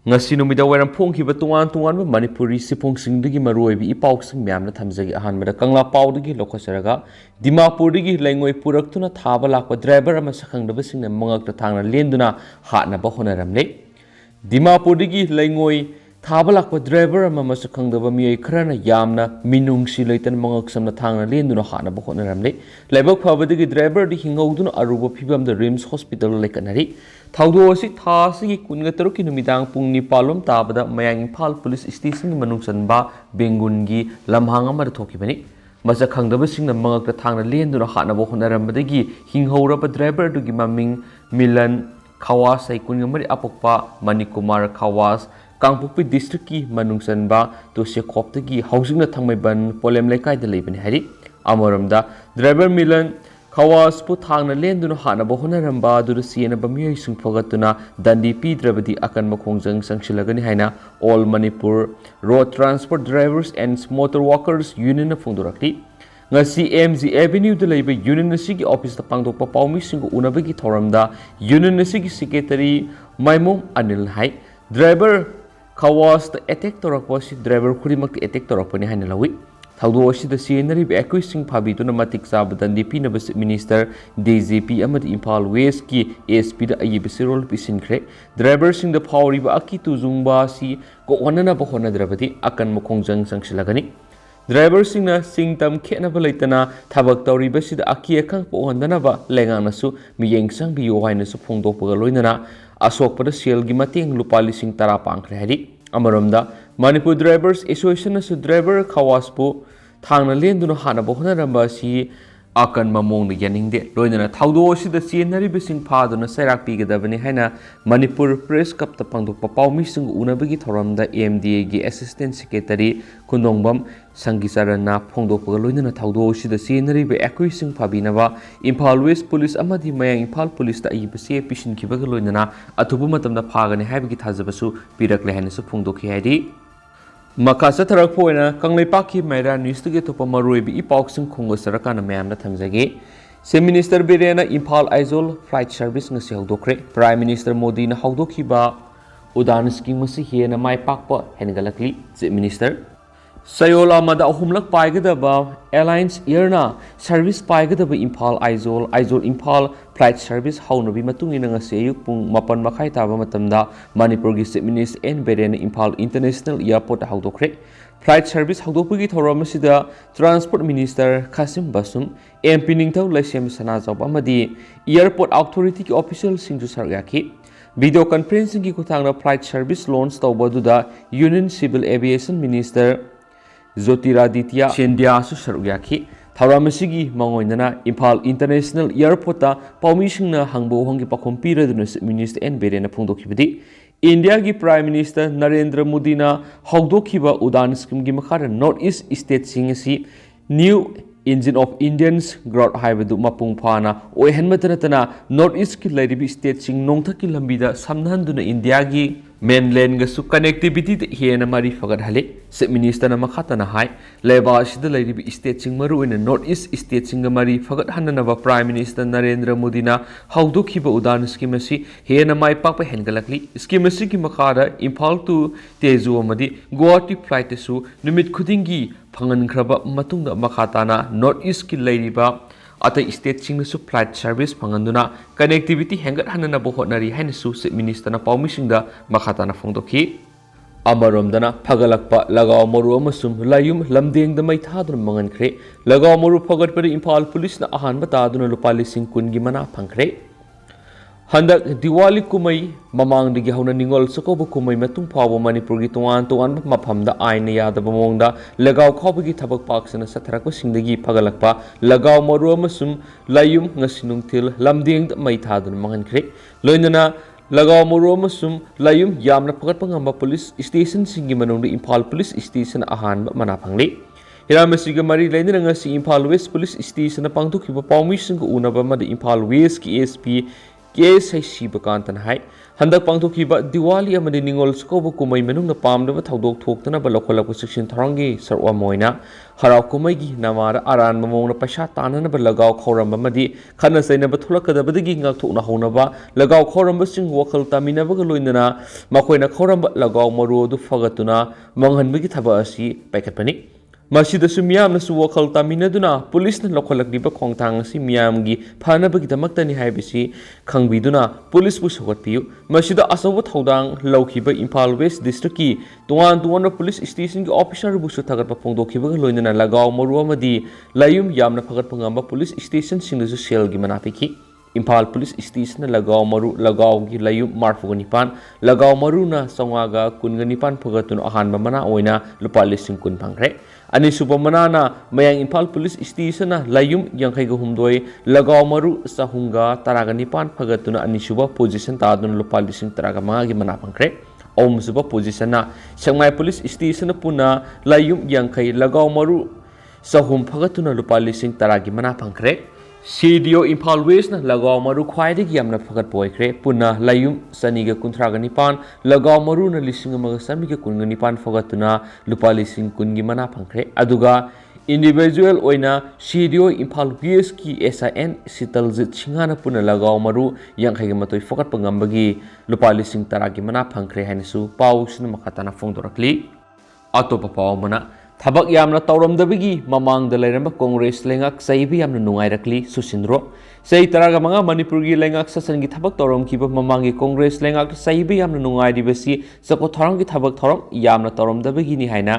ngasi numida wairam phongkhiba tungan manipuri siphongsingdagi maroibi ipausing myamna thamjagi ahanmada kangla paudagi lokhasaraga dimapurdagi leingoi puraktuna thaba lakpa driver ama sakhangdaba singna mangakta thangna lenduna hatna ba honaramle dimapurdagi leingoi thaba lakpa driver ama sakhangdaba miyai kharana yamna minungsi leitan mangak samna thangna lenduna hatna ba honaramle laibak phabadagi driver di hingawduna aruba phibamda rims hospital lekanari thaudosi thasi kungataro ki numidang pung nipalom tabada mayang Imphal police station manung sanba bengungi lamhang amar thokibani masa khangdaba singna mangakta thangna lenduna hatna bo honarambadagi hinghoraba driver dugi maming Milan Khawas ai kungamari apokpa Manikumar Khawas Kangpokpi district ki manung sanba to sekoptagi housingna thangmaiban polem lekai da leibani hari amaramda driver Milan Khawas pu thangna lenduna hatna bo honaramba du siena bamiyai sungphagatuna dandi pidrabadi akan makhongjang sangsilagani haina All Manipur Road Transport Drivers and Motor Workers Union na phongdorakti ngasi MG Avenue de leiba union asigi office ta pangdokpa paumi singu unabagi thoramda union asigi secretary Maimom Anil hai driver Khawas ta attack torakpa si driver khurimak attack torakpani haina lawi thaudo asida sienari be sing phabi tuna matik sabadan DP na minister DJP amadi Imphal West ki SP da ayi bisirol pisinkhre driver sing da phawri ba aki tu jungba si ko onana ba hona drabati akan mokhongjang sangsilagani driver sing na singtam khena ba leitana thabak tawri ba sida aki akhang po hondana ba lengang nasu miyeng sang bi yo haina su phongdok pa loinana asok pada sel gi mateng lupa lising tara pangkhre hari amaramda Manipur Drivers Association su driver Khawas pu thangna lenduna hana bo honaramba si akan mamong na yaningde loinana thaudo sida sienari bising phaduna sairak pigadabani haina Manipur Press Cup ta pangdokpa paumi sing unabagi thoramda MDA gi Assistant Secretary Kunongbam Sangisarana phongdokpa loinana thaudo sida sienari be sing phabinaba Imphal West Police amadi mayang Imphal Police ta ibse pisin khibaga loinana athubu matamda phagani haibagi thajabasu pirakle haina su phongdokhi haidi Makasa tarak poina kanglaipak maira news to get up a maroibi ipoxing Congo Sarakana Mamna Tamzagi. Se Minister Birena Imphal Aizol Flight Service Nasi Haudokre, Prime Minister Modi na Haudokiba Udan scheme Masihi na Mai Pakpa Hengalakli, Se Minister. Sayola Mada Humlak Paigadaba Airlines Irna Service Paigadaba Imphal Aizol Imphal Flight Service Haunabi Matungina Sayuk Pung Mapan Makai Taba Matamda Manipur Gis Minister N Berena Imphal International Airport Haudokre Flight Service Haudopugi Thoramasida Transport Minister Kasim Basum MP Ningtau Lashem Sanazab Amadi Airport Authority Official Singju Sargaki Video conferencing ki kutangna Flight Service Launch Taubaduda Union Civil Aviation Minister Zotiraditya Shendia su sarugaki Thauramasi mangoinana Imphal International Airport ta paumishingna hangbo hongi pakhom piraduna Minister N Berena phongdokhibadi India gi Prime Minister Narendra Modi na hawdokhiba udan scheme gi makhara North East state sing asi new engine of Indians growth haibadu mapung phana oihenmatanatana North East ki lairibi state sing nongthaki lambida samnhanduna India gi mainland ga su connectivity de hena mari fagat hale se minister na makhata na hai leba sida lairibi state sing maru in North East state sing mari fagat hanna ba Prime Minister Narendra Modi na hawdokhiba udan scheme asi hena mai pakpa hengalakli scheme asi ki makhara Imphal to Tezu amadi Guwahati flight su numit khudingi phangan khraba matungda makhatana North East ki lairiba Ata state sing su flight service panganduna connectivity hengat hanana bo hotnari haina su se minister na pawmising da makhatana phongdokhi amaromdana phagalakpa lagaw moru amasum layum lamdeng da mai thadun mangan khre lagaw moru phagat pari Imphal Police na ahan bata duna lupa lising kun gi mana phangkhre Handak Diwali kumai mamang digi hauna ningol sakobu kumai matung phawa Manipur gi tuan maphamda aina yada bamongda lagaw khawbagi thabak paksana satharakpa singdagi phagalakpa lagaw moru amasum layum ngasinung thil lamdeng mai thadun mangankhre loinana lagaw moru amasum layum yamna phagatpa ngamba police station singi manungda Imphal Police Station ahan mana phangli Hiramasiga mari lainina ngasi Imphal West Police Station na pangthukhiba pawmising ko unaba madi Imphal West ki SP KSIC Bakantan hai हंदक पांथोखिबा दिवाली अमदि निंगोल चकौबा कुमै मनुंग पामदबा थौदोक थोक्तनबा लौखलकपा सेक्शन थौरंगी सरवा मोइना हराव कुमैगी नमार अरान ममौना पैसा ताननबा लगाव खौरंबा मदि खना सैनबा थुलकदबदगी ngakthokna honaba लगाव खौरंबा सिंग वखल तामिनबा लोइनना मखोइना खौरंबा लगाव मरु दु फगतुना मंगहनबगी थबा असि पैखतपनि मसीदसु मियामनसु वखल तामिनदुना पुलिसना लौखलकलिबा खोंथांग असि मियामगी फानबगीदमक्तनि हाइबिसि खंगबिदुना पुलिसबु सगतपियु मसीदा असौब थौदांग लौखिबा इम्फाल वेस्ट डिस्ट्रिक्ट की तुआन पुलिस स्टेशन की ऑफिसरबुसु थगतपा फोंदोखिबगा लोइनना लगाव मरु अमदि लायुम यामना फगतपा ngamba पुलिस स्टेशन सिंगसु सेलगी मनापिखि इम्फाल पुलिस स्टेशन लगाव की लायुम मार्फुगा निपान लगाव मरुना चौवागा कुनगा निपान फगतुन अहानबा मना ओइना लुपा लिसिंग कुन फंग्रे अनिसुबा मनाना मयांग इम्फाल पुलिस स्टेशन लायुम यांखैगा हुमदोय लगाव मरु चहुंगा तरागा निपान फगतुन अनिसुबा पोजीशन तादुन लुपा लिसिंग तरागा मागी मना फंग्रे ओमसुबा पोजीशन सेंगमाई पुलिस स्टेशन पुना लायुम यांखै लगाव मरु चहुम फगतुन लुपा लिसिंग तरागी मना फंग्रे सीडीओ इम्फाल वेस्ट लगाव मरु ख्वाइदगी यामना फगत पोइख्रे पुना लायुम सनीगा कुंथ्रागा निपान लगाव मरु न लिसिंग अमगा समीगा कुनगा निपान फगतुना लुपा लिसिंग कुनगी मना फंख्रे अदुगा इंडिविजुअल ओइना सीडीओ इम्फाल वेस्ट की एसआईएन सितलजित सिंगाना पुना लगाव मरु यांखैगा मतोय फगत पंगंबगी लुपा लिसिंग तरागी मना फंख्रे हाइनसु पाउसना मखाताना फोंदोरकली अतोपा पाउ मना थबक यामना तौरमदबगी ममांग लेरंबा कांग्रेस लेंगाक सैबी यामना नुंगाइरकली सुसिंद्रो सही तरागा मंगा मणिपुर की लेंगाक ससन की थबक तौरमखिबा ममांगी कांग्रेस लेंगाक सैबी यामना नुंगाइरिबसी चको थौरंग की थबक थौरम यामना तौरमदबगी नि हाइना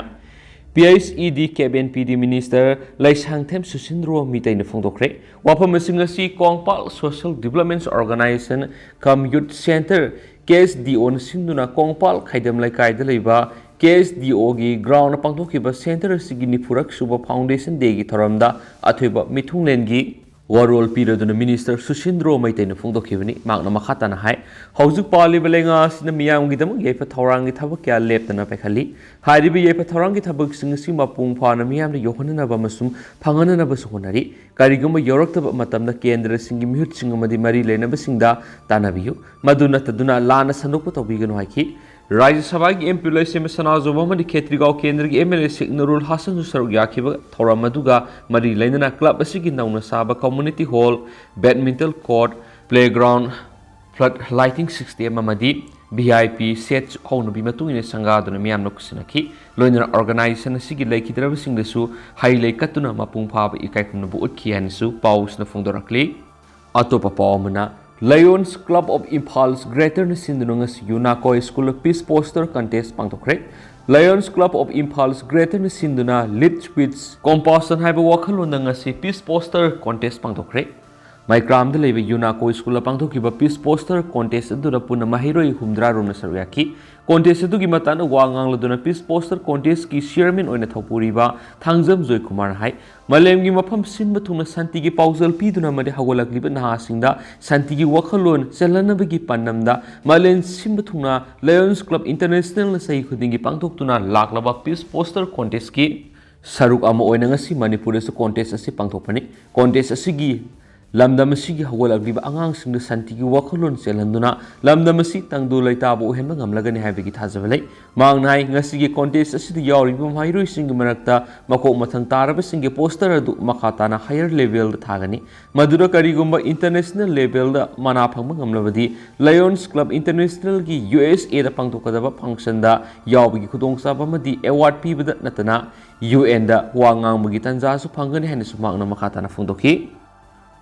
PHED cabinet PD minister Laisangthem Susindro मीतैन फोंदोखरे वाफम सिंगसी Kongpal social development organisation cum youth centre KSDO सिंदुना कोंगपाल खाइदम लाइकाइदा लेबा KSDO की ग्राउंड पांथोखिबा सेंटर सिगी निफुरक सुबा फाउंडेशन डे की थरमदा अथुबा मिथुंगलेनगी वारोल पीरदुना मिनिस्टर सुसिंद्रो मैतैन फोंदोखिबनी मागना मखाताना हाय हौजुक पालिबा लेंगा सिना मियामगिदम येफा थौरांगी थबक क्या लेपतना पैखली हारिबि येफा थौरांगी थबक सिंगसी मपुंग फाना मियामना योहननबा मसुम फंगननबा सुहनरी करिगुम योरक्तबा मतमदा केंद्र सिंगी मिहुत सिंगमदि मरी लेनबा सिंगदा तानाबियु मदुना तदुना लाना सनोक तौबिगनु हाइखि राज्य सभा की एमपी लैसेम सनाजोब खेत्रीगांव केंद्र की MLA शेख नूरुल हसन सरुक याखिब थौरम अदुगा मरी लेना क्लब असिगी नौना साब community hall badminton court playground flood lighting system VIP set हौनबी मतुंगिने संगादुना मियामना कुसिनखि लोइना ऑर्गेनाइजेशन असिगी लेखिद्रबसिंगदसु हाइले कतुना मपुंग फाब इकाइखुमनबु उतखि हानिसु पाउसना फोंदोरकली अतोपा पाउमना Lions Club of Impulse Greater Nisindunungas Yunakoi School of Peace Poster Contest Pangtokre Lions Club of Impulse Greater Nisinduna Lit with Compassion Haiba Wakalunangasi Peace Poster Contest Pangtokre Micram the Leva Yunakoi School of Pangtokiba Peace Poster Contest Durapuna Mahiroi Humdra Runa Saraki Contest Dugi Matana Wangang Laduna Peace Poster Contest Ki Chairman Oina Thopuriba Thangzam Zoy Kumar Hai Malemgi Mapam Sinba Tuna Santigi Pausal Piduna Madi Hawalak Liban Hasinda Santigi Wakalon Selanabagi Panamda Malen Simbatuna Lions Club International Sai Kudingi Pangtokuna Laklaba Peace Poster Contest Ki Saruk Ama Oinangasi Manipur Contest Asi Pangtopani Contest Asigi Lamdamasi Hawalagriba Angang Sing the Santigi Wakalon Selanduna Lamdamasi Tangdu Laitabo Hemangam Lagani Haviki Tazavale Mangnai Nasigi Contest as the Yoribum Hairu Sing Marakta Mako Matantara Sing poster Makatana higher level the Tagani Madura Karigumba International level the Manapamangam Lavadi Lions Club International Gi USA the Pangtokadaba Pangsanda Yawi Kudong Sabamadi Award P with Natana UN the Wangang Mugitanza Pangani Hennis Magna Makatana Fundoki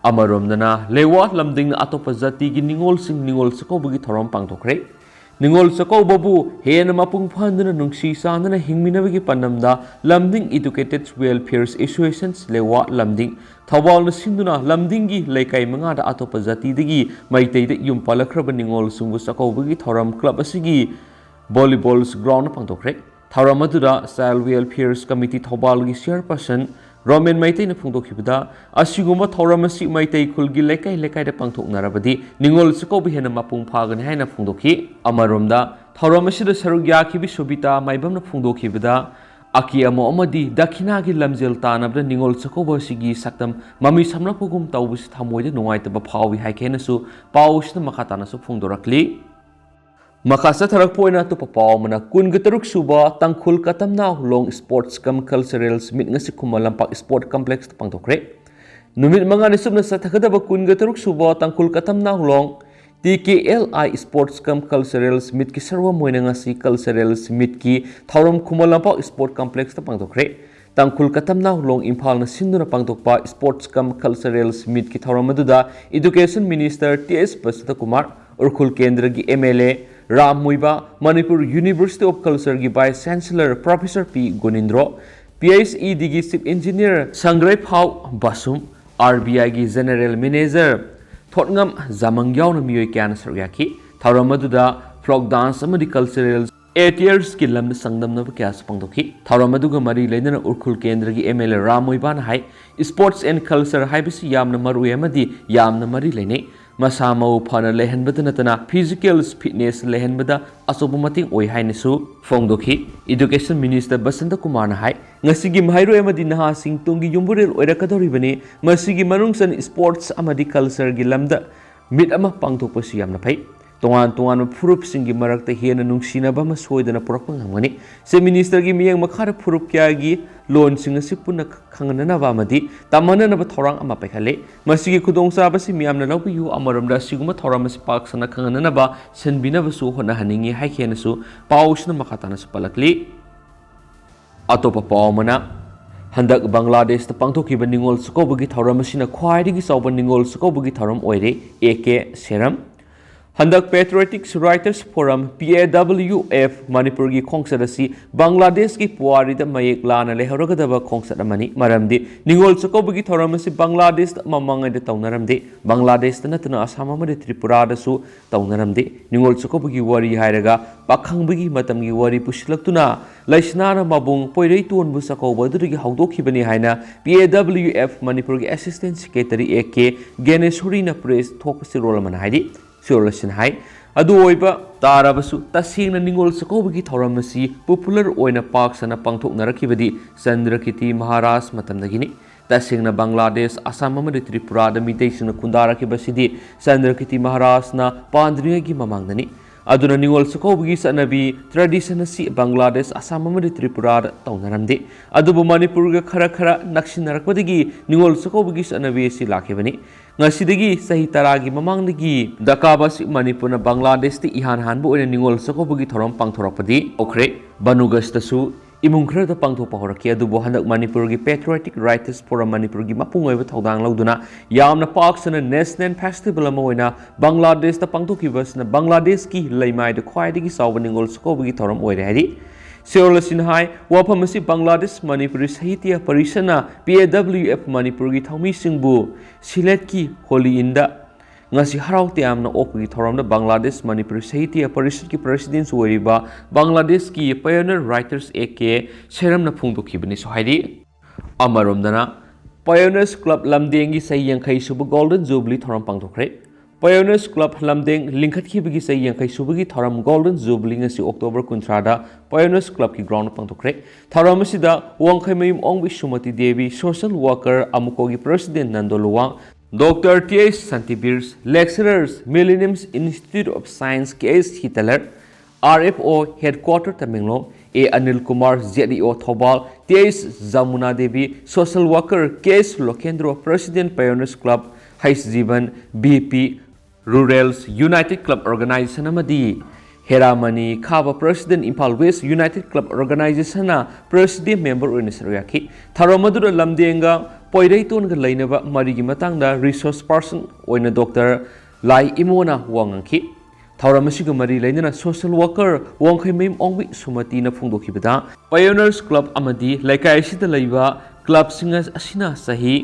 Amaromdana lewa lamding na atopa zati gi ningol sing ningol sako bugi thorom pangtokre ningol sako babu hen mapung phandana nungsi sanana hingminabagi panamda lamding educated welfare associations lewa lamding thawal na sinduna lamding gi laikai manga da atopa zati digi maitei de yum palakraba ningol sungbu sako bugi thorom club asigi volleyball's ground pangtokre thorom adura child welfare committee thawal gi chairperson Roman Maitai na Pungtokibda, Asiguma Tauramasi Maitai Kulgi Lekai Lekai de Pangtok Narabadi, Ningol Sakobi Hena Mapung Pagan Hena Pungdoki, Amarumda, Tauramasi the Sarugyaki Bishobita, Maibam Pungdokibda, Aki Amo Amadi, Dakinagi Lamzil Tanab, the Ningol Sakoba Sigi Saktam, Mami Samnapugum Taubus Tamoid, no white of a Pawi Haikenasu, Paush the Makatanasu Pungdorakli. Makasa tharak poina tu papaw mana kun gataruk suba tangkhul katamna long sports kam culturals mit ngasi kumalampak sport complex pangtokre numit manga ni subna sa thakadaba kun gataruk suba tangkhul katamna long TKLI sports kam culturals mit ki sarwa moina ngasi culturals mit ki thauram kumalampak sport complex pangtokre tangkhul katamna long imphal na sinduna pangtokpa sports kam culturals mit ki thauram maduda education minister TS Pasita Kumar urkhul kendra gi MLA Ram Muiba, Manipur University of Culture की Vice Chancellor Professor P. Gunindro, PhD की Chief Engineer Sangrai Phau Basum, RBI की General Manager Thotngam Zamangyao na miyoy kya na saryaki, Thauramadu folk dance amadi cultural 8 years की लंब संगदम न क्या सपंगदोकी थौरमदु ग मरी लेना उर्खुल केंद्र की MLA Ram Muiba na hai sports and culture hai bisi yamna maru amadi yamna mari lene Masama upana lehen batanatana physical fitness lehen bada asobumating oi hainisu fongdoki education minister Basanta Kumar na hai ngasigi mahairo amadi naha sing tungi yumburel oirakadori bani masigi manungsan sports amadi culture gi lamda mit ama pangthokpasi yamna phai tongan furup singi marakta hena nungsinaba ma soidana purakpa ngamani se minister gi miyang makhara furup kya gi loan sing asi punna khangana ba madi tamana na ba thorang ama pekhale masigi khudongsa ba si miyamna lawbi yu amaramda siguma thoram si pak sana khangana na ba senbina ba su hona haningi hai khena su pausna makhatana su palakli atopa pawmana handak Bangladesh ta pangthoki ba ningol sukobugi thoram sina khwaidigi sawba ningol sukobugi thoram oire AK Seram Handak Patriotic Writers Forum PAWF Manipur ki khongsat asi Bangladesh ki puari da mayek lana lehoragadaba khongsat amani maramdi ningol sakobugi thoram asi Bangladesh mamangai da taunaramde Bangladesh ta natna Assam amade Tripura da su taunaramde ningol sakobugi wari hairaga pakhangbugi matamgi wari pusilaktuna laisnana mabung poirei tuonbu sakoba durigi hawdokhibani haina PAWF Manipur ki Assistant Secretary AK Ganeshuri na press thokpasi role man haidi Surasin hai adu oiba tarabasu tasingna ningol sakobagi thoramasi popular oina park sana pangthok narakibadi Chandrakiti Maharaj matamdagini tasingna Bangladesh Assam amadi Tripura da mitaisina kundarakibasidi Chandrakiti Maharaj na pandriyagi mamangdani aduna ningol sakobagi sanabi tradition asi Bangladesh Assam amadi Tripura da taunaramde adubu Manipur ga khara nakshinarakpadagi ningol sakobagi sanabi si lakibani ngasidagi sahi taragi mamangdagi dakabasi Manipur na Bangladesh ti ihan hanbu oina ningol sakobugi thoram pangthorakpadi okre banugastasu imungkhra da pangthokpa horaki adubu handak Manipur gi Patriotic Writers Forum Manipur gi mapungoi ba thodang lauduna yamna paksana national festival ama oina Bangladesh ta pangthokibasna Bangladesh ki laimai da khwaidagi sawba ningol sakobugi thoram oire hari Seolasin hai wapamasi Bangladesh Manipuri Sahitya Parishana PAWF Manipur gi thaumi singbu silet ki holi inda ngasi haraute amna opgi thoramda Bangladesh Manipuri Sahitya Parishad ki president wariba Bangladesh ki pioneer writers AK Seram na phungdokhibani sohaidi amaromdana Pioneers Club Lamdengi sahi yankhai subu Golden Jubilee thoram pangthokre Pioneers Club Lamdeng lingkhat ki bigi sahi yankhai subugi thoram Golden Jubilee ngasi October 13 Pioneers Club ki ground pangthokre thoram asida wangkhai mayum ongbi Sumati Devi social worker amukogi president Nandoluwang Dr. T.S. Santibirs lecturers Millennium Institute of Science K.S. Hitaler RFO headquarter Tamenglong A. Anil Kumar ZDO Thobal T.S. Zamuna Devi social worker K.S. Lokendro president Pioneers Club Hais Jivan BP Rurals United Club Organization amadi Heramani Khaba President Impal West United Club Organization na President member Unisariaki Tharamadura Lamdenga Poiraiton ga lainaba marigi matangda resource person oina Dr. Lai Imona Wangangki Thauramasiga mari lainana social worker Wangkhai Mem Ongwi Sumati na phungdokhibada Pioneers Club amadi laikai asida laiba club singas asina sahi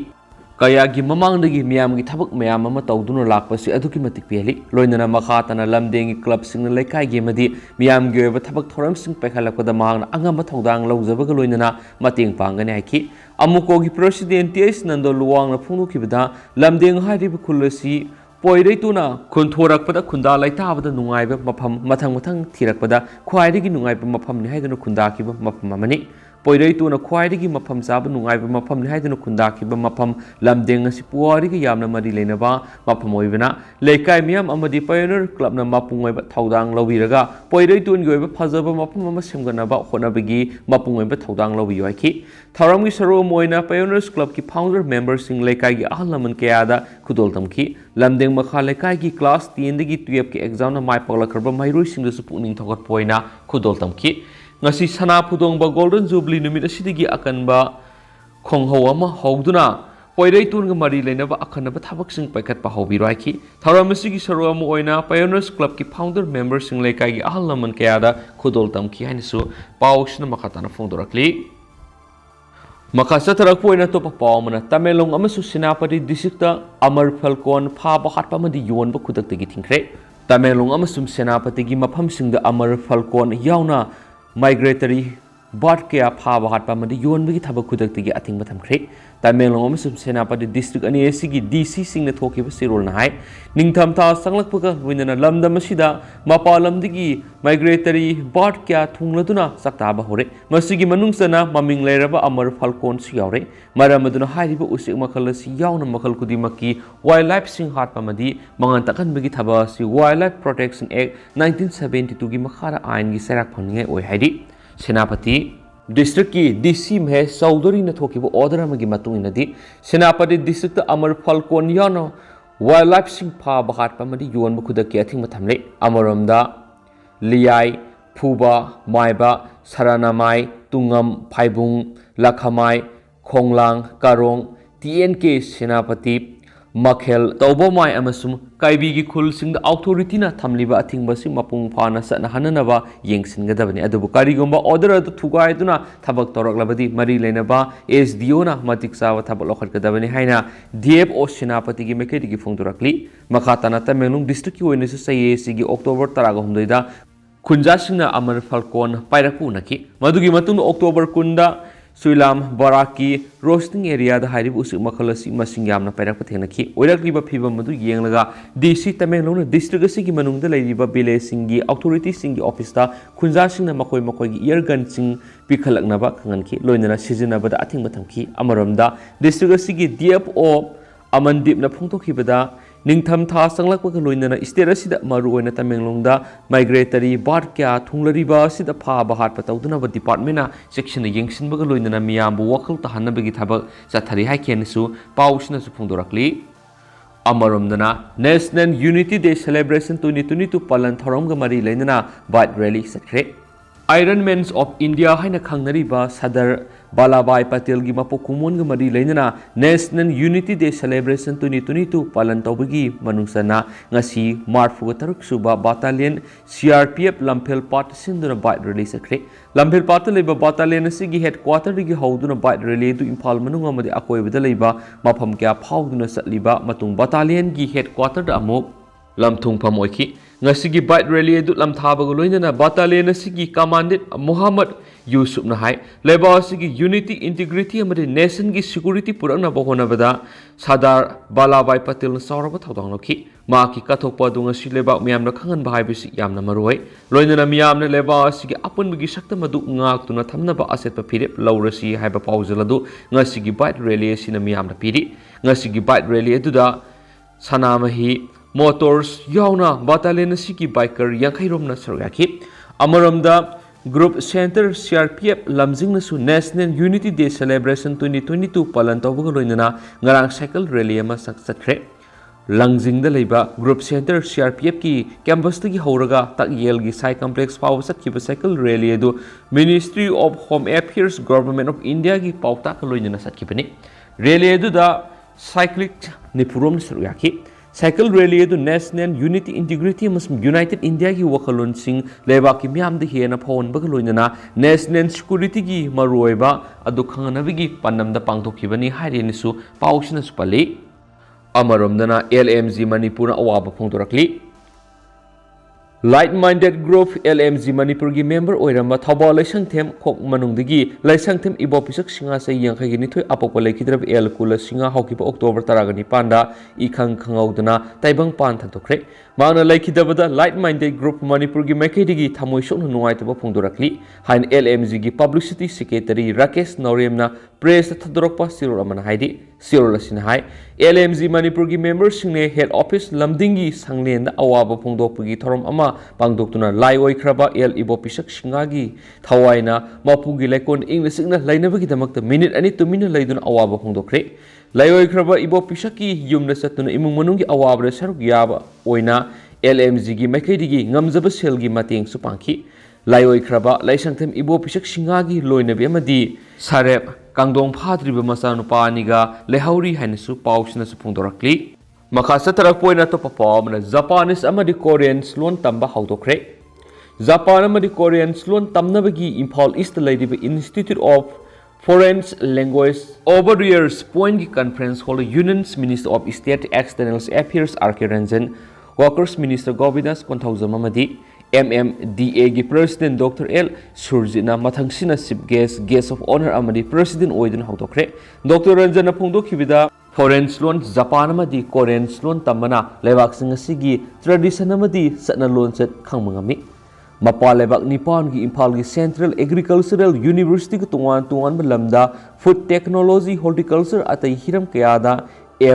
Kayagi mamangdagi miyamgi thabak mayam ama tawduna lakpasi aduki matik peli loinana makhatana lamdengi club singna laikai gi madi miyamgi oiba thabak thoram sing pekhalakpada mahangna angama thodang lawjabaga loinana mating pangani haiki amukogi president TS Nandoluwang na phungdokhibada lamdeng hairiba khulasi poiraituna khuntorakpada khunda laitabada nungaiba mafam mathang thirakpada khwaidagi nungaiba mafam ni haiduna khunda kiba mafam amani poirei tu na khwaidagi mafam chaba nungaiba mafam ni haiduna khundakiba mafam lamdeng asi puariga yamna mari leinaba mafam oibana leikai miyam amadi pioneer club na mapungoiba thaudang lawiraga poirei tu ngoiba phajaba mafam ama semganaba honabagi mapungoiba thaudang lawi yaiki tharamgi saro moina pioneers club ki founder members sing leikai gi ahlaman kayada khudol tamki lamdeng makha leikai gi class 10 dagi 12 ki exam na mai paklakrba mairoi sing da su puning thogat poina khudol tamki ngasi sana pudongba golden jubilee numit asidagi akanba khonghau ama hauduna poirei tunga mari leinaba akanaba thabak sing paikat pa hobiroi ki tharamasi gi saro ama oina pioneers club ki founder members sing leikai gi ahlaman kayada khudol tamki hainisu pausna makhatana phongdorakli makasa tarak poina to pa pawmana tamelong amasu senapati district amar falcon phaba hatpa madi yon ba khudak tagi thingkre tamelong amasum senapati gi mafam sing da amar falcon yauna migratory bird kaya phaba hatpa madi yon bagi thabak khudak tagi ating ba thamkre tamelong amasum senapati district ani asigi dc sing na thoki ba sirol na hai ningtham tha sanglakpaga winana lamdam asida mapalam digi migratory bird kaya thungladuna sakta ba hore masigi manungsana maming leiraba amar falcon su yaure maramaduna hairiba usik makal si yauna makal kudimaki wildlife sing hatpa madi mangan takan bagi thaba si wildlife protection act 1972 gi makhara ain gi serak phangni oi hairi senapati district ki dc me saudari na thoki bo order amagi matung inadi senapati district amar falcon yana wildlife sing pha bahat pamadi yon bukhuda ki athing mathamle amaramda liyai phuba maiba saranamai tungam phaibung lakhamai khonglang karong tnk senapati makhel tawbomai amasum kaibi gi khul sing da authority na thamliba athingba sing mapung phana sa na hananaba yengsingadabani adubu karigomba order adu thugai duna thabak toraklabadi mari leinaba sdo na matik sawa thabak lokhatgadabani haina dfo senapati gi mekedi gi phongdurakli makhatana tamelung district ki oina sa sayesi gi october 13 da khunja singna amar falcon pairaku naki madugi matung october 10 da Suilam Baraki roasting area da hairib usik makhalasi masing yamna pairak pathenaki oirakliba phibam madu yenglaga dc tamelong district asigi manungda leiriba village singi authority singi office ta khunja singna makoi gi ear gun sing pikhalaknaba khanganki loinana sizinaba da athing mathamki amaramda district asigi dfo amandip na phongtokhibada ningtham tha sanglakpa loinana state asida maru oina tamelongda migratory bird kya thunglariba asida pha bahat patawduna ba department na section yengsin ba loinana miyambu wakhal tahanabagi thabak chathari haikenesu pausna su phongdorakli amaramdana national unity day celebration 2022 palan thoramga mari leinana bike rally sakre Iron Men of India haina khangnariba sadar Balabai Patel gi mapokumon ga mari leinana National Unity Day Celebration 2022 palan tawbagi manungsana ngasi March 4 suba battalion CRPF Lamphel Pat sinduna bike rally sakre Lamphel Pat leba battalion asigi headquarter gi hauduna bike rally du Imphal manunga madi akoibada leiba mafam kya phauduna satliba matung battalion gi headquarter da amok lamthung pham oiki ngasigi bike rally edu lamthabaga loinana battalion asigi commandant Muhammad Yusuf na hai leba asigi unity integrity amade nation gi security purakna bahonabada Sadar Balabai Patel sauraba thaudang lokhi ma ki kathokpa du ngasi leba miyamna khangan bahai bisi yamna maroi loinana miyamna leba asigi apun bigi sakta madu ngak tuna thamna ba asetpa phirep laurasi haiba pauzaladu ngasigi bike rally asina miyamna piri ngasigi bike rally edu da sanamahi Motors yauna battalion asiki biker yankhairom na saruyaki amaramda group center CRPF lamjing nasu National Unity Day Celebration 2022 palan tawbaga loinana ngarang cycle rally ama sakhre langjing da leiba group center CRPF ki campus tagi horaga takyel gi sai complex paw sakhiba cycle rally edu Ministry of Home Affairs Government of India gi pawta ka loinana sakhibani rally edu da cyclic nipurom saruyaki Cycle rally edu National Unity Integrity amasum United India gi wakalon sing leba ki miam de hena phone baga loinana National Security gi maroiba adu khanganabi gi panam da pangthokibani haireni su pausina su pali amaramdana LMG Manipur awaba phongdorakli Light-minded group LMG Manipur gi member oiramba Thaba Laisangthem khok manungdagi Laisangthem ibopisak singa sai yangkhai ni thoi apokpa lekhidrab el kula singa hokiba October 19 da ikhang khangaudana taibang pan thantokre मांगना लाइखिदबदा light minded group Manipur की मैकेदगी थमोय सोना नुवाइतबा फोंदोरखली हाइन LMG की publicity secretary Rakesh नौरेमना press थदोरकपा सिरोल अमना हाइदि सिरोल असिना high LMG Manipur की member सिंगने head office लमदिंगी संगलेन अवाब फोंदोकपगी theorem अमा पांगदोक्तुना लाई ओइख्रबा L इबो पिसक सिंगागी थवाइना मापुगी लेकोन इंग सिंगना लाइनबगी दमक minute अनि तुमिना लैदुना अवाब फोंदोखरे लाइओइख्रबा इबो पिसकी युमना सत्तुना इमुंग मनुंगी अवाब सरुक याबा ओइना LMG की मैकेदगी ngमजब सेलगी मतेंग सुपांखी लाइओइख्रबा लाइसंगथम इबो पिसक सिंगागी लोइनबे अमदी सारेब कांगदोंग फाद्रिबा मचानुपानिगा लेहौरी हाइनसु पाउसिनासु फोंदोरक्ली मखा सतरकपोइना तो पपामना जापानीज अमदी कोरियन्स लोन तंबा हौदोखरे जापान अमदी कोरियन्स लोन तमनबगी इम्फाल ईस्ट लैदिबा institute of Foreign Language over the years point की conference hall Unions Minister of State External Affairs R.K. Ranjan Workers Minister Govidas Konthauza Mamadi MMDA की President Dr. L. Surjina Mathangsina Sip Guest of Honor Amadi President Oiden Hautokre Dr. Ranjan Pungdo Kibida Foreign Loan Japan Amadi Korean Loan Tamana Levak Singasi Tradition Amadi Satna Loan Set Kangmangami मपा लेबाक निपान की इम्फाल की central agricultural university की तुआन लमदा food technology horticulture अतई हिरम कयादा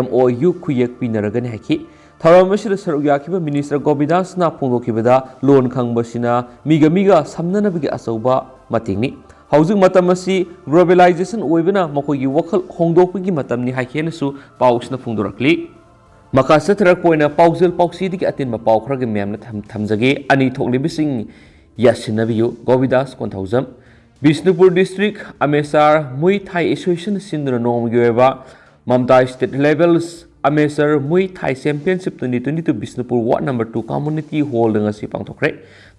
MOU खुयक पिनरगने हाकि थरम असिदा सरुक याखिबा मिनिस्टर गोविदासना फोंदोखिबदा लोन खंगबसिना मिगा समननबगी अचौबा मतिंगनि हौजिक मतम असि ग्लोबलाइजेशन ओइबना मखोगी वखल होंदोकपगी मतमनि हाइखेनसु पाउसना फोंदोरक्ली मखा सतरकपोइना पाउजल पाउसीदी की अतिन पाउ खरगे मैमना थमजगे अनि थोकलिबिसिंग यासिनबियु Govindas Konthoujam Bishnupur district amateur Muay Thai association सिंदुना नोमगी ओइबा ममता state levels amateur Muay Thai championship 2022 Bishnupur ward number 2 community hall ngasi पांगथोखरे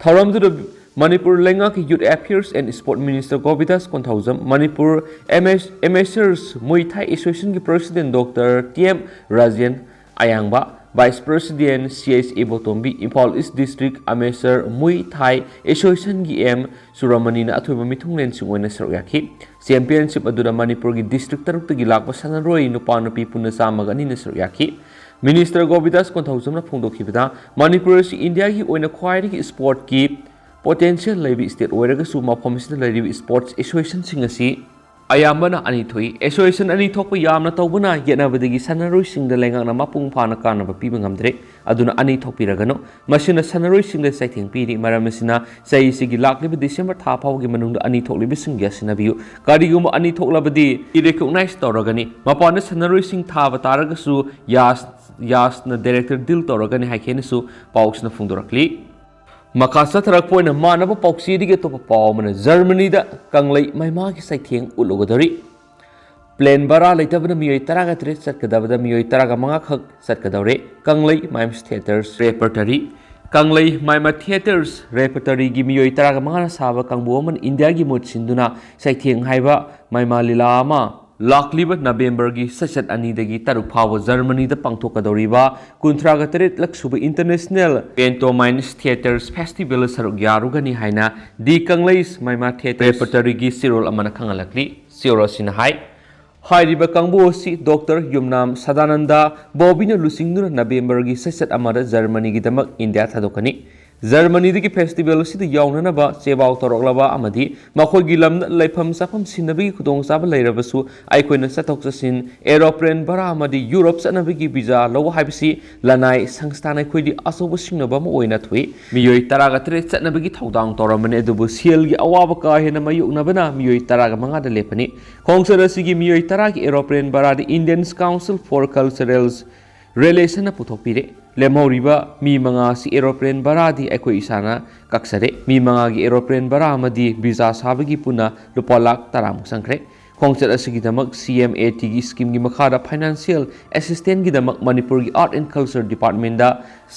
थौरमदु मणिपुर लेंगा की youth affairs and sport minister Govindas Konthoujam Manipur amateurs Muay Thai association की president doctor TM Rajan Ayangba, Vice President CSA Botombi, Impal East District, Amesar Mui Thai Association GM Suramani na athoiba mithunglen singoina saryaki championship aduna Manipur gi district taruk gi lakpa sanaroi nupa nupi punna samaga ni na saryaki Minister Govidas Konthausamna phongdokhibada Manipur si India gi oina khwairi gi sport ki potential laibi state oiraga su mafam sida laibi sports association singasi ayambana ani thoi association ani thokpa yamna tawbuna yenabadagi sanaroi singda lengakna mapung phana kanaba piba ngamdre aduna ani thokpiragano masina sanaroi singda saitheng piri maramasina sai sigi lakliba December tha phawgi manungda ani thokliba singya sinabiu kariguma ani thoklabadi recognize tawragani mapana sanaroi sing thaba taragasu yasna director deal tawragani haikenesu pauksna phungdorakli मकासा थरकपोइना मानब पौक्सीदी के तो पावमना Germany दा कंगलै मैमा की साइथेंग उलोगदरी plane बरा लेतबना मियोय तरागा त्रे सटकदबदा मियोय तरागा मंगा खक सटकदौरे Kanglei mimes theatres repertory Kanglei माइमा थिएटर्स रेपर्टरी की मियोय तरागा मंगा साबा कंगबोमन इंडिया की मुद सिंदुना साइथेंग हाइबा माइमा लीलामा लाखलीब नवेंबर की सशत अनीदगी तरुक फाव जर्मनी दा पांथोकदौरीबा 38 लक्षुब इंटरनेशनल पेंटोमाइन्स थिएटर्स फेस्टिवल सरुक यारुगनी हाइना दी कंगलैस माइमा थिएटर रेपर्टरी की सिरोल अमना खंगलकली सिरोसिन हाइ हाइरिबा कंगबोसी डॉक्टर युमनाम सदानंदा बॉबिना लुसिंगनुना नवेंबर की सशत अमदा जर्मनी की दमक इंडिया थादोकनी जर्मनी की फेस्टिवल से यावननबा सेबाव तौरक्लबा अमदी मखोगी लम लेफम साफम सिनबगी खुदोंग साब लेरबसु आइकोइना सथोक ससिन एरोप्लेन बरा अमदी यूरोप सनबगी वीजा लव हाइबसी लनाई संस्थान आइकोइदि असोब सिंगनबा म ओइना थुई मियोय तरागा त्रे सनबगी थौदांग तौरमने दुबु सेल की अवाब का हेना मयुकनबना मियोय तरागा मंगा द लेपनी खोंगसर असिगी मियोय तरागी एरोप्लेन बरा the Indian council for culturals relation पुथोपिरे लेमौरीबा मी मंगा सी एरोप्लेन बरादी अखोई इसाना कक्सरे मी मंगा की एरोप्लेन बरा अमदी वीजा साबगी पुना रुपा लाख तरामुक संख्रे खोंगचत असिगी दमक CMAT की स्कीम की मखादा फाइनेंशियल असिस्टेंट की दमक मणिपुर की आर्ट एंड कल्चर डिपार्टमेंट दा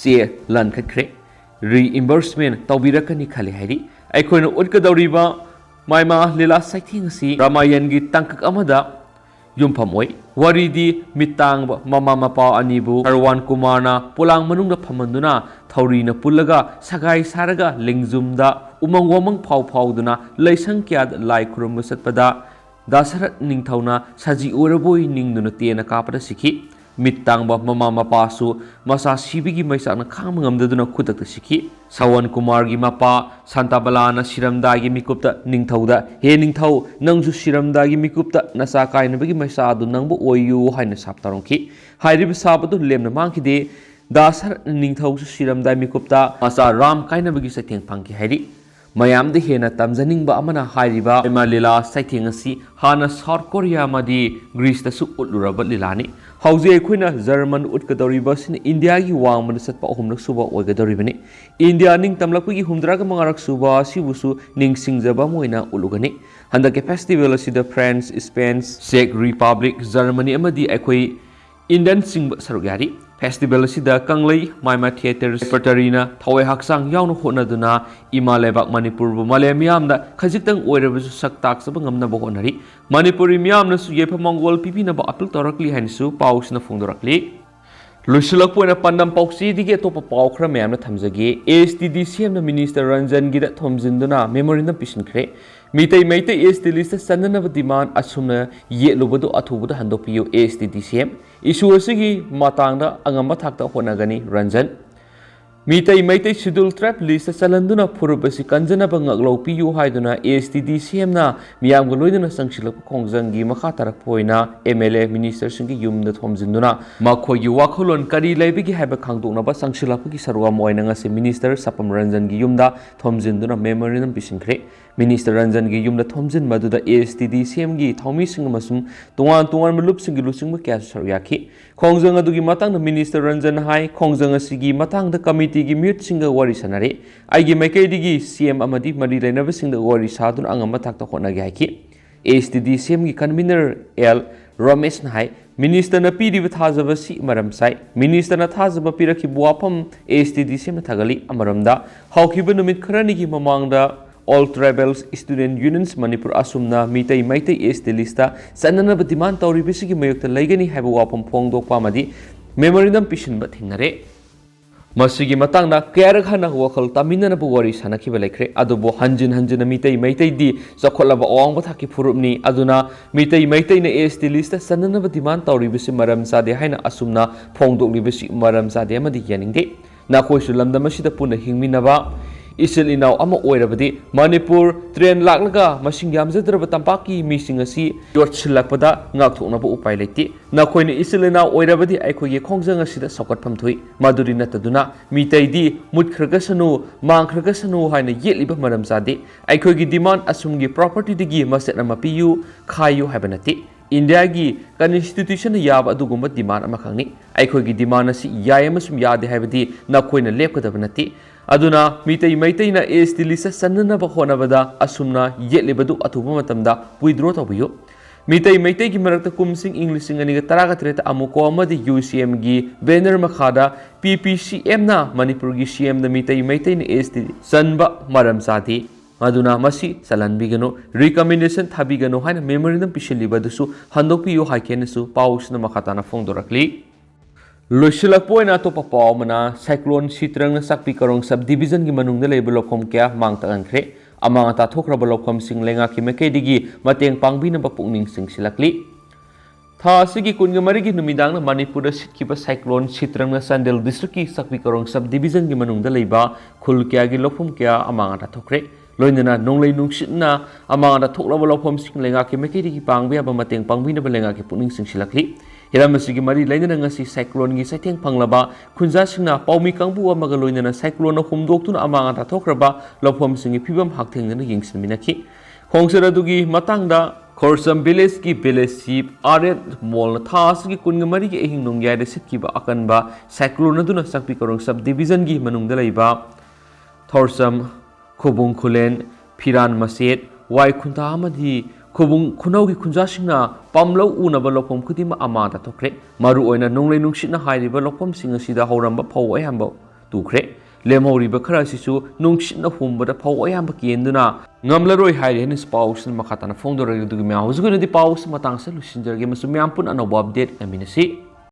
से लनखरे रीइंबर्समेंट तौबिरकनी खले हैरी अखोइना उटकदौरीबा माइमा लीला साइथिंग सी रामायण की तंकक अमदा युमफमोय वरीदी मितांग ममा मपा अनिबु हरवान कुमारना पुलांग मनुंग फमंदुना थौरीना पुल्लगा सगाई सारगा लिंगजुमदा उमंग वमंग फाव फावदुना लैसंग क्याद लाई खुरुम सतपदा दासरत निंगथौना सजी ओरबोय निंगदुना तेना कापदा सिखी mit tangba mama mapasu masa sibigi maisakna khangma ngamdaduna khutakta sikhi Sawan Kumar gi mapa Santabala na siramda gi mikupta ningthauda he ningthau nangju siramda gi mikupta nasa kainabagi maisa adu nangbu oyu haina saptarongki hairib sabadu lemna mangkide dasar ningthau su siramda mikupta masa ram kainabagi satheng phangki hairi mayam de hena tamjaning ba amana hairiba emalila saitheng asi hana South Korea madi Greece ta su utluraba lilani hauze khoina German utkadoriba sin India gi wangman satpa ahumnak suba oigadoribani India ning tamlakpagi humdraga mangarak suba sibusu ning singjaba moina ulugani handake festival asida France Spain Czech Republic Germany amadi akhoi Indian singba sarugyari festival asida kanglei maima theater repertoryna thawai haksang yaunu honaduna ima lebak Manipur bu male miyamda khajitang oirabasu saktak sab ngamna bo honari Manipuri miyamna su yepa mongol pipina ba apil torakli hansu pausna phungdorakli Lusulak po na pandam pauksi dige topa paukra mayamna thamjage STDCM na Minister Ranjan gida thomjinduna memory na pisin khre mitai maitai STD sanana demand asumna ye lubadu athubuda handopiyo STDCM issue asigi matangda angamba thakta honagani Ranjan mitai maitai schedule trap list salanduna phurubasi kanjana bangaklo piyu haiduna STDCM na miyam goloiduna sangsilak khongjangi makha tarak poina MLA minister singi yumda thomjinduna makhogi wakholon kari laibigi haiba khangdokna ba sangsilapagi sarwa moina ngase minister Sapam Ranjan gi yumda thomjinduna memorandum pisingkhre Minister Ranjan gi yumda thomjin maduda STDCM gi thomi sing masum tungan malup sing gi lusing ma kya saryakhi khongjang adugi matang Minister Ranjan hai khongjang asigi matang da committee gi mute sing wari sanare ai gi maikai digi CM amadi mari lainaba sing da wari sadun angama thakta khona gi haiki STDCM gi convener L Ramesh hai Minister na pidi thajaba si maram sai Minister na thajaba piraki buapam STDCM na thagali amaramda haukiba numit kharani gi mamangda All Tribals Student Unions Manipur Asumna Mitai Maitai ST lista sanana demand tauri bisigi mayokta laigani haiba wapam phongdok pamadi memorandum pishinba thingnare masigi matangna kyarak hana wakhal taminana bu wari sanakhiba laikre adubo hanjin mitai maitai di sakholaba awangba thaki phurupni aduna mitai maitai na ST lista sanana demand tauri bisi maram sade haina asumna phongdok libisi maram sade amadi yaningde nakhoi lamdam asida puna hingminaba Isil inaw ama oirabadi Manipur train laklaga masing yamjadraba tampaki mising asi yorchilakpada ngakthoknaba upai leiti nakhoina isil inaw oirabadi aikhogi khongjang asida sokatpham thui maduri nataduna mitaidi mutkhragasanu mangkhragasanu haina yetliba maram sade aikhogi demand asumgi property digi masetna mapiyu khayu habanati India gi constitution yaba adugumba demand ama khangni aikhogi demand asi yayamasum yade habadi nakhoina lepkadabanati aduna mitai maitai na ST lista sanana ba khonabada asumna yetlibadu athuba matamda withdraw tabiyo mitai maitai gi marakta kumsing Englising ani ga taraga treta amuko amadi UCM gi banner makhada PPCM na Manipur gi CM na mitai maitai na ST sanba maram sati aduna masi salanbigano recommendation thabigano haina memorandum pisilibadusu handokpiyo haikenesu pausna makhatana phongdorakli Lushilak poina topa paw mana cyclone sitrang na sakpi karong subdivision gi manung na level lokom kya mangtakan kre amang ata thokraba lokom sing lenga ki mekai digi mateng pangbi na bapungning sing silakli tha sigi kun gi mari gi numidang na Manipur da sitkiba cyclone sitrang na Sandel district ki sakpi karong subdivision gi manung da leiba khul kya gi lokom kya amang ata thokre loinana nonglei nungshitna amang ata thoklaba lokom sing lenga ki mekai digi pangbi aba mateng pangbi na lenga ki puning sing silakli Hiramasi mari lainana ngasi cyclone gi saitheng phanglaba khunja singna paumi kangbu amaga loinana cyclone humdoktuna amanga ta thokraba lofom singi phibam hakthengna yingsinminaki khongsara dugi matangda khorsam village ki village chief aret mol thas gi kunga mari gi ehing nongyai de sitkiba akanba cyclone aduna sakpi korong subdivision gi manungda leiba thorsam khobung khulen phiran maset wai khunta amadi khobung khunau gi khunja singna pamlo unaba lokom khudima amata thokre maru oina nonglei nungshitna hairiba lokom singa sida horamba phau ayamba tukre lemhoriba khara sisu nungshitna humbada phau ayamba kenduna ngamlaroi hairi hen spausin makhatana phongdoragi dugi ma huzguna di paus matang sa lusinjarge masum yampun anoba update aminasi